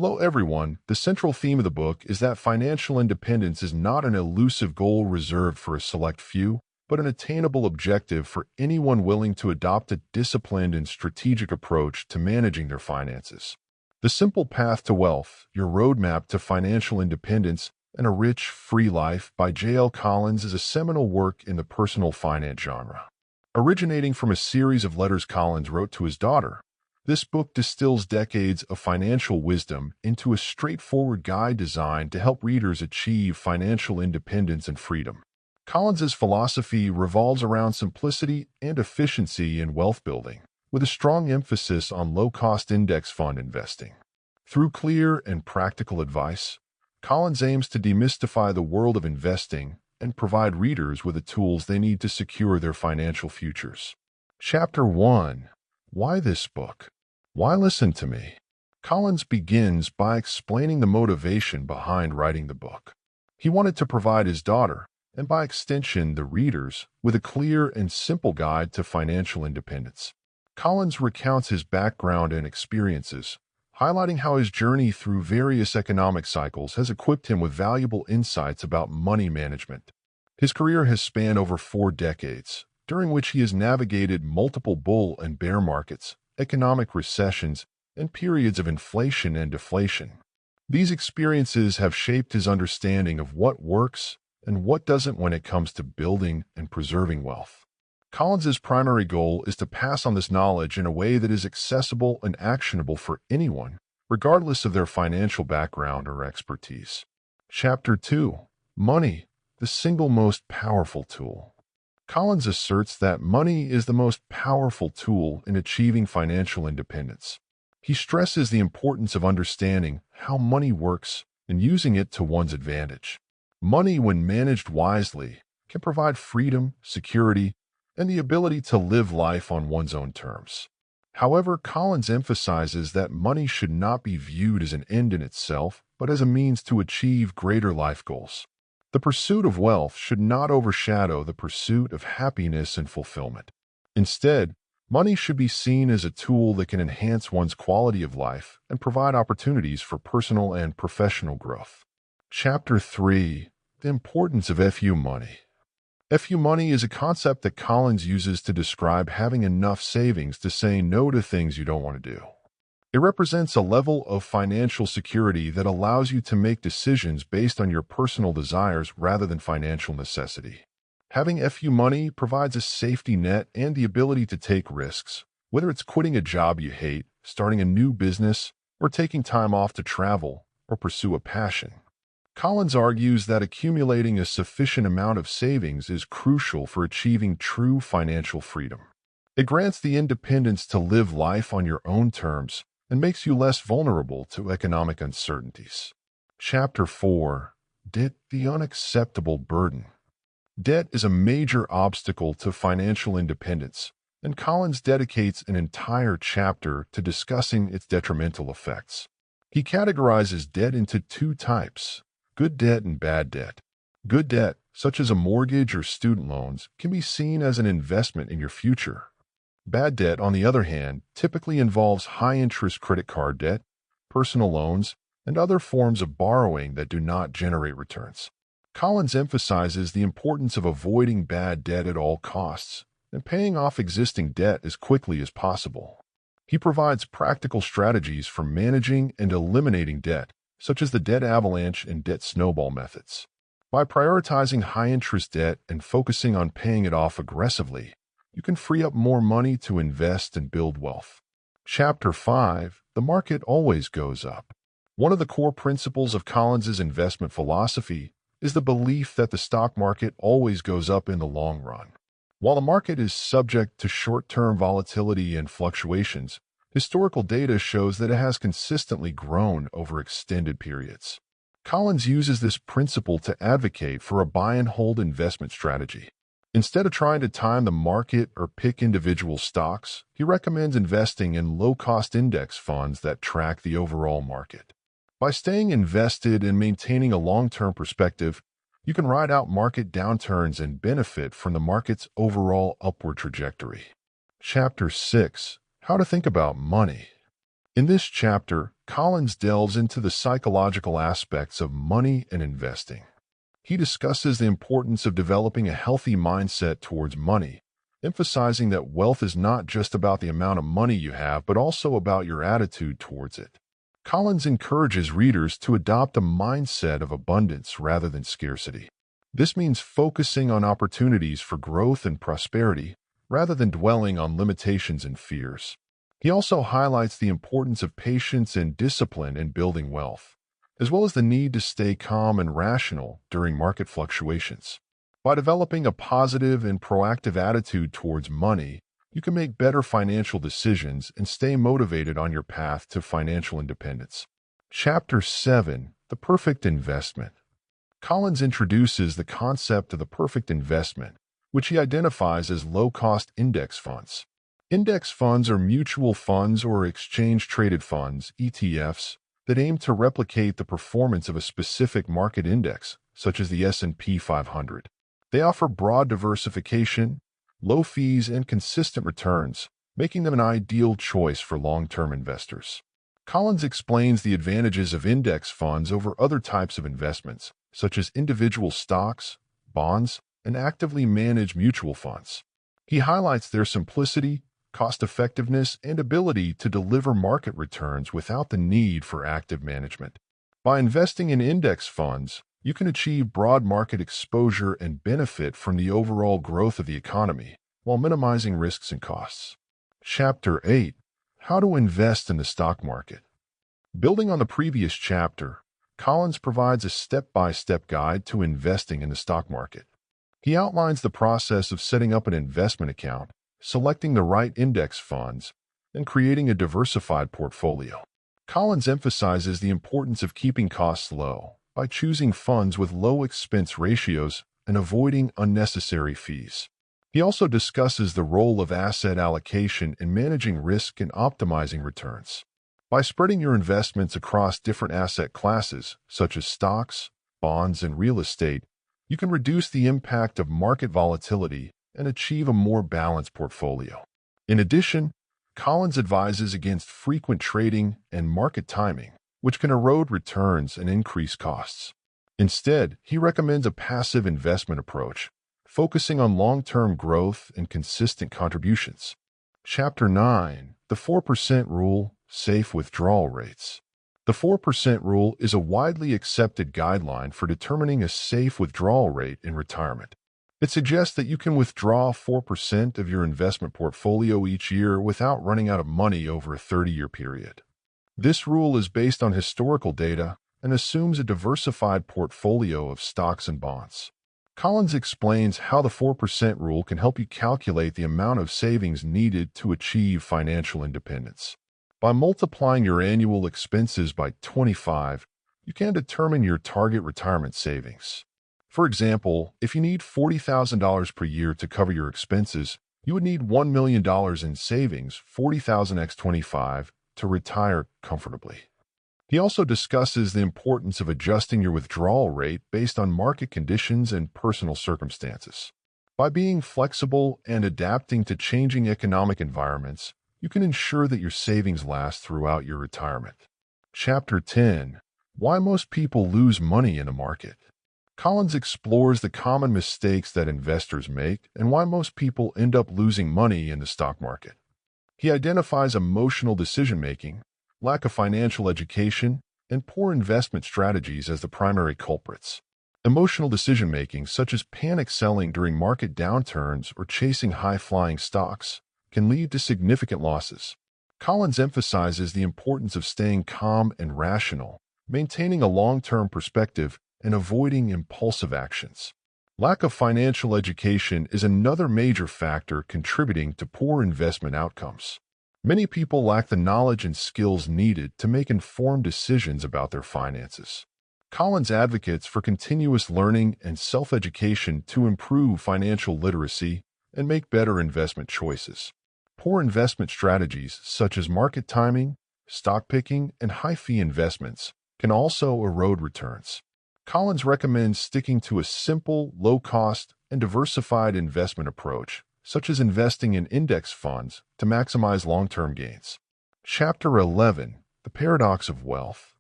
Hello, everyone. The central theme of the book is that financial independence is not an elusive goal reserved for a select few, but an attainable objective for anyone willing to adopt a disciplined and strategic approach to managing their finances. The Simple Path to Wealth, Your Roadmap to Financial Independence and a Rich, Free Life by J.L. Collins is a seminal work in the personal finance genre. Originating from a series of letters Collins wrote to his daughter, this book distills decades of financial wisdom into a straightforward guide designed to help readers achieve financial independence and freedom. Collins's philosophy revolves around simplicity and efficiency in wealth building, with a strong emphasis on low-cost index fund investing. Through clear and practical advice, Collins aims to demystify the world of investing and provide readers with the tools they need to secure their financial futures. Chapter 1. Why this book? Why listen to me? Collins begins by explaining the motivation behind writing the book. He wanted to provide his daughter, and by extension the readers, with a clear and simple guide to financial independence. Collins recounts his background and experiences, highlighting how his journey through various economic cycles has equipped him with valuable insights about money management. His career has spanned over 4 decades, during which he has navigated multiple bull and bear markets, economic recessions, and periods of inflation and deflation. These experiences have shaped his understanding of what works and what doesn't when it comes to building and preserving wealth. Collins's primary goal is to pass on this knowledge in a way that is accessible and actionable for anyone, regardless of their financial background or expertise. Chapter 2. Money, the single most powerful tool. Collins asserts that money is the most powerful tool in achieving financial independence. He stresses the importance of understanding how money works and using it to one's advantage. Money, when managed wisely, can provide freedom, security, and the ability to live life on one's own terms. However, Collins emphasizes that money should not be viewed as an end in itself, but as a means to achieve greater life goals. The pursuit of wealth should not overshadow the pursuit of happiness and fulfillment. Instead, money should be seen as a tool that can enhance one's quality of life and provide opportunities for personal and professional growth. Chapter 3. The Importance of FU Money. FU money is a concept that Collins uses to describe having enough savings to say no to things you don't want to do. It represents a level of financial security that allows you to make decisions based on your personal desires rather than financial necessity. Having FU money provides a safety net and the ability to take risks, whether it's quitting a job you hate, starting a new business, or taking time off to travel or pursue a passion. Collins argues that accumulating a sufficient amount of savings is crucial for achieving true financial freedom. It grants the independence to live life on your own terms and makes you less vulnerable to economic uncertainties. Chapter 4. Debt, the Unacceptable Burden. Debt is a major obstacle to financial independence, and Collins dedicates an entire chapter to discussing its detrimental effects. He categorizes debt into 2 types: good debt and bad debt. Good debt, such as a mortgage or student loans, can be seen as an investment in your future. Bad debt, on the other hand, typically involves high-interest credit card debt, personal loans, and other forms of borrowing that do not generate returns. Collins emphasizes the importance of avoiding bad debt at all costs and paying off existing debt as quickly as possible. He provides practical strategies for managing and eliminating debt, such as the debt avalanche and debt snowball methods. By prioritizing high-interest debt and focusing on paying it off aggressively, you can free up more money to invest and build wealth. Chapter 5. The Market Always Goes Up. One of the core principles of Collins's investment philosophy is the belief that the stock market always goes up in the long run. While the market is subject to short-term volatility and fluctuations, historical data shows that it has consistently grown over extended periods. Collins uses this principle to advocate for a buy-and-hold investment strategy. Instead of trying to time the market or pick individual stocks, he recommends investing in low-cost index funds that track the overall market. By staying invested and maintaining a long-term perspective, you can ride out market downturns and benefit from the market's overall upward trajectory. Chapter 6. How to Think About Money. In this chapter, Collins delves into the psychological aspects of money and investing. He discusses the importance of developing a healthy mindset towards money, emphasizing that wealth is not just about the amount of money you have, but also about your attitude towards it. Collins encourages readers to adopt a mindset of abundance rather than scarcity. This means focusing on opportunities for growth and prosperity rather than dwelling on limitations and fears. He also highlights the importance of patience and discipline in building wealth, as well as the need to stay calm and rational during market fluctuations. By developing a positive and proactive attitude towards money, you can make better financial decisions and stay motivated on your path to financial independence. Chapter 7: The Perfect Investment. Collins introduces the concept of the perfect investment, which he identifies as low-cost index funds. Index funds are mutual funds or exchange-traded funds, ETFs, that aim to replicate the performance of a specific market index, such as the S&P 500. They offer broad diversification, low fees, and consistent returns, making them an ideal choice for long-term investors. Collins explains the advantages of index funds over other types of investments, such as individual stocks, bonds, and actively managed mutual funds. He highlights their simplicity, cost-effectiveness, and ability to deliver market returns without the need for active management. By investing in index funds, you can achieve broad market exposure and benefit from the overall growth of the economy, while minimizing risks and costs. Chapter 8: How to Invest in the Stock Market. Building on the previous chapter, Collins provides a step-by-step guide to investing in the stock market. He outlines the process of setting up an investment account, selecting the right index funds, and creating a diversified portfolio. Collins emphasizes the importance of keeping costs low by choosing funds with low expense ratios and avoiding unnecessary fees. He also discusses the role of asset allocation in managing risk and optimizing returns. By spreading your investments across different asset classes, such as stocks, bonds, and real estate, you can reduce the impact of market volatility and achieve a more balanced portfolio. In addition, Collins advises against frequent trading and market timing, which can erode returns and increase costs. Instead, he recommends a passive investment approach, focusing on long-term growth and consistent contributions. Chapter 9: The 4% Rule, Safe Withdrawal Rates. The 4% rule is a widely accepted guideline for determining a safe withdrawal rate in retirement. It suggests that you can withdraw 4% of your investment portfolio each year without running out of money over a 30-year period. This rule is based on historical data and assumes a diversified portfolio of stocks and bonds. Collins explains how the 4% rule can help you calculate the amount of savings needed to achieve financial independence. By multiplying your annual expenses by 25, you can determine your target retirement savings. For example, if you need $40,000 per year to cover your expenses, you would need $1 million in savings, 40,000 x 25, to retire comfortably. He also discusses the importance of adjusting your withdrawal rate based on market conditions and personal circumstances. By being flexible and adapting to changing economic environments, you can ensure that your savings last throughout your retirement. Chapter 10: Why Most People Lose Money in the Market. Collins explores the common mistakes that investors make and why most people end up losing money in the stock market. He identifies emotional decision-making, lack of financial education, and poor investment strategies as the primary culprits. Emotional decision-making, such as panic selling during market downturns or chasing high-flying stocks, can lead to significant losses. Collins emphasizes the importance of staying calm and rational, maintaining a long-term perspective, and avoiding impulsive actions. Lack of financial education is another major factor contributing to poor investment outcomes. Many people lack the knowledge and skills needed to make informed decisions about their finances. Collins advocates for continuous learning and self-education to improve financial literacy and make better investment choices. Poor investment strategies such as market timing, stock picking, and high-fee investments can also erode returns. Collins recommends sticking to a simple, low-cost, and diversified investment approach, such as investing in index funds, to maximize long-term gains. Chapter 11, The Paradox of Wealth.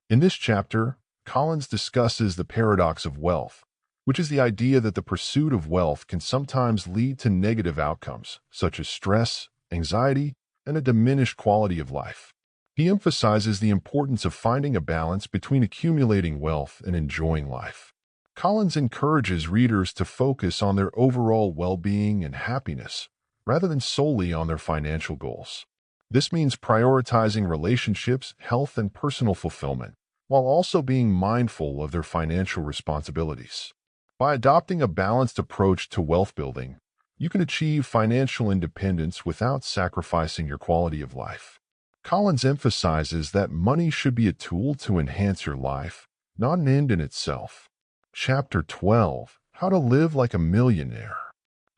In this chapter, Collins discusses the paradox of wealth, which is the idea that the pursuit of wealth can sometimes lead to negative outcomes, such as stress, anxiety, and a diminished quality of life. He emphasizes the importance of finding a balance between accumulating wealth and enjoying life. Collins encourages readers to focus on their overall well-being and happiness, rather than solely on their financial goals. This means prioritizing relationships, health, and personal fulfillment, while also being mindful of their financial responsibilities. By adopting a balanced approach to wealth building, you can achieve financial independence without sacrificing your quality of life. Collins emphasizes that money should be a tool to enhance your life, not an end in itself. Chapter 12, How to Live Like a Millionaire.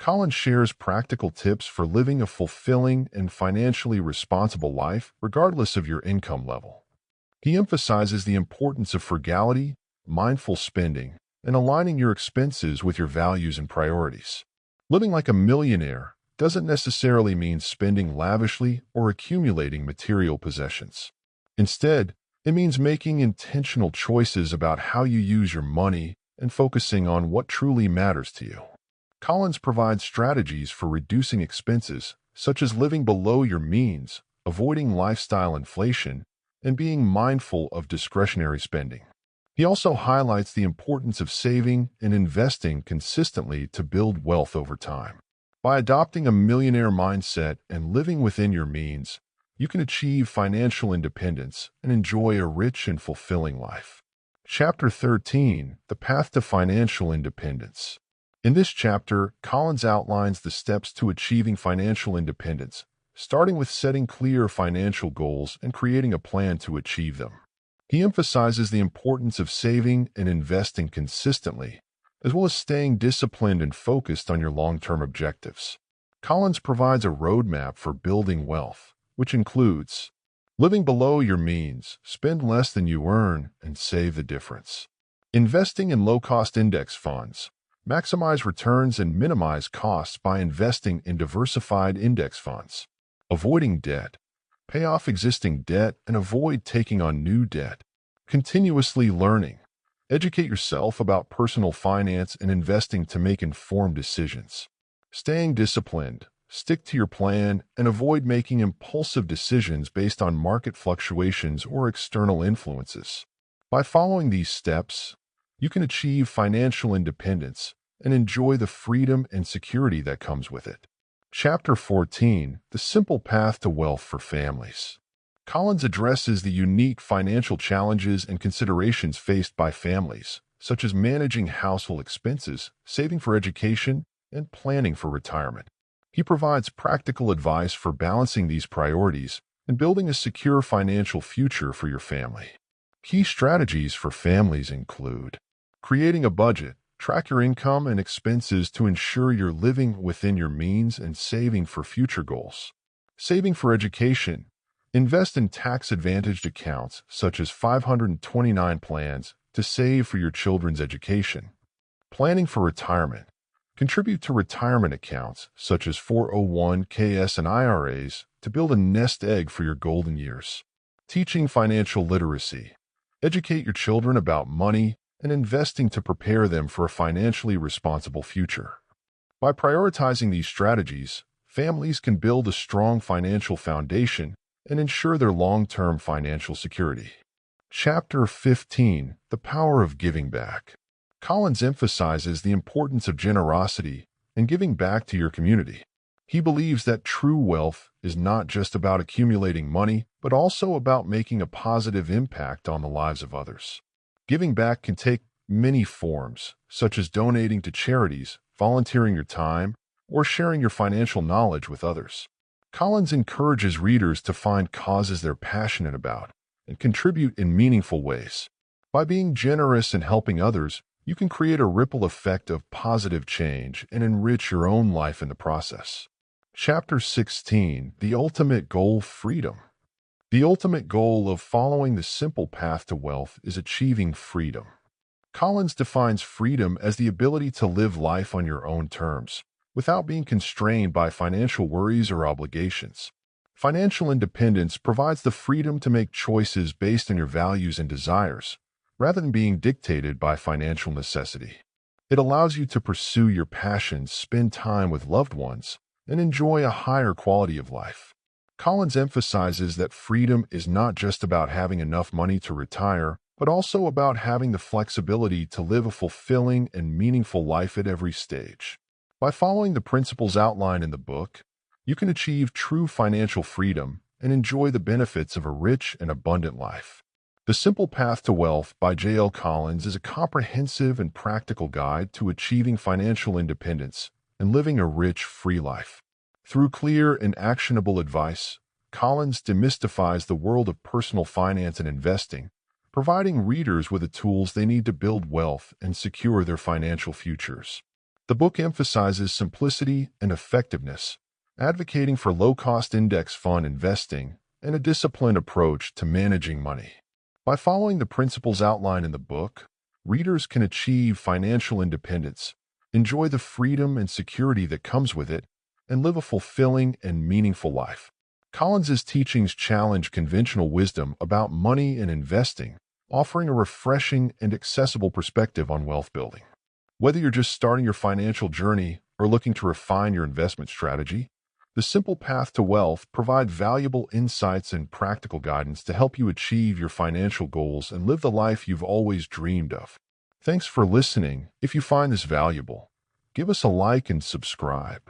Collins shares practical tips for living a fulfilling and financially responsible life regardless of your income level. He emphasizes the importance of frugality, mindful spending, and aligning your expenses with your values and priorities. Living like a millionaire doesn't necessarily mean spending lavishly or accumulating material possessions. Instead, it means making intentional choices about how you use your money and focusing on what truly matters to you. Collins provides strategies for reducing expenses, such as living below your means, avoiding lifestyle inflation, and being mindful of discretionary spending. He also highlights the importance of saving and investing consistently to build wealth over time. By adopting a millionaire mindset and living within your means, you can achieve financial independence and enjoy a rich and fulfilling life. Chapter 13, The Path to Financial Independence. In this chapter, Collins outlines the steps to achieving financial independence, starting with setting clear financial goals and creating a plan to achieve them. He emphasizes the importance of saving and investing consistently, as well as staying disciplined and focused on your long-term objectives. Collins provides a roadmap for building wealth, which includes living below your means, spend less than you earn, and save the difference. Investing in low-cost index funds, maximize returns and minimize costs by investing in diversified index funds. Avoiding debt, pay off existing debt and avoid taking on new debt. Continuously learning, educate yourself about personal finance and investing to make informed decisions. Staying disciplined, stick to your plan, and avoid making impulsive decisions based on market fluctuations or external influences. By following these steps, you can achieve financial independence and enjoy the freedom and security that comes with it. Chapter 14, The Simple Path to Wealth for Families. Collins addresses the unique financial challenges and considerations faced by families, such as managing household expenses, saving for education, and planning for retirement. He provides practical advice for balancing these priorities and building a secure financial future for your family. Key strategies for families include creating a budget. Track your income and expenses to ensure you're living within your means and saving for future goals. Saving for education. Invest in tax-advantaged accounts such as 529 plans to save for your children's education. Planning for retirement. Contribute to retirement accounts such as 401ks and IRAs to build a nest egg for your golden years. Teaching financial literacy. Educate your children about money and investing to prepare them for a financially responsible future. By prioritizing these strategies, families can build a strong financial foundation and ensure their long-term financial security. Chapter 15, The Power of Giving Back. Collins emphasizes the importance of generosity and giving back to your community. He believes that true wealth is not just about accumulating money, but also about making a positive impact on the lives of others. Giving back can take many forms, such as donating to charities, volunteering your time, or sharing your financial knowledge with others. Collins encourages readers to find causes they're passionate about and contribute in meaningful ways. By being generous and helping others, you can create a ripple effect of positive change and enrich your own life in the process. Chapter 16, The Ultimate Goal, Freedom. The ultimate goal of following the simple path to wealth is achieving freedom. Collins defines freedom as the ability to live life on your own terms, without being constrained by financial worries or obligations. Financial independence provides the freedom to make choices based on your values and desires, rather than being dictated by financial necessity. It allows you to pursue your passions, spend time with loved ones, and enjoy a higher quality of life. Collins emphasizes that freedom is not just about having enough money to retire, but also about having the flexibility to live a fulfilling and meaningful life at every stage. By following the principles outlined in the book, you can achieve true financial freedom and enjoy the benefits of a rich and abundant life. The Simple Path to Wealth by J.L. Collins is a comprehensive and practical guide to achieving financial independence and living a rich, free life. Through clear and actionable advice, Collins demystifies the world of personal finance and investing, providing readers with the tools they need to build wealth and secure their financial futures. The book emphasizes simplicity and effectiveness, advocating for low-cost index fund investing and a disciplined approach to managing money. By following the principles outlined in the book, readers can achieve financial independence, enjoy the freedom and security that comes with it, and live a fulfilling and meaningful life. Collins's teachings challenge conventional wisdom about money and investing, offering a refreshing and accessible perspective on wealth building. Whether you're just starting your financial journey or looking to refine your investment strategy, The Simple Path to Wealth provides valuable insights and practical guidance to help you achieve your financial goals and live the life you've always dreamed of. Thanks for listening. If you find this valuable, give us a like and subscribe.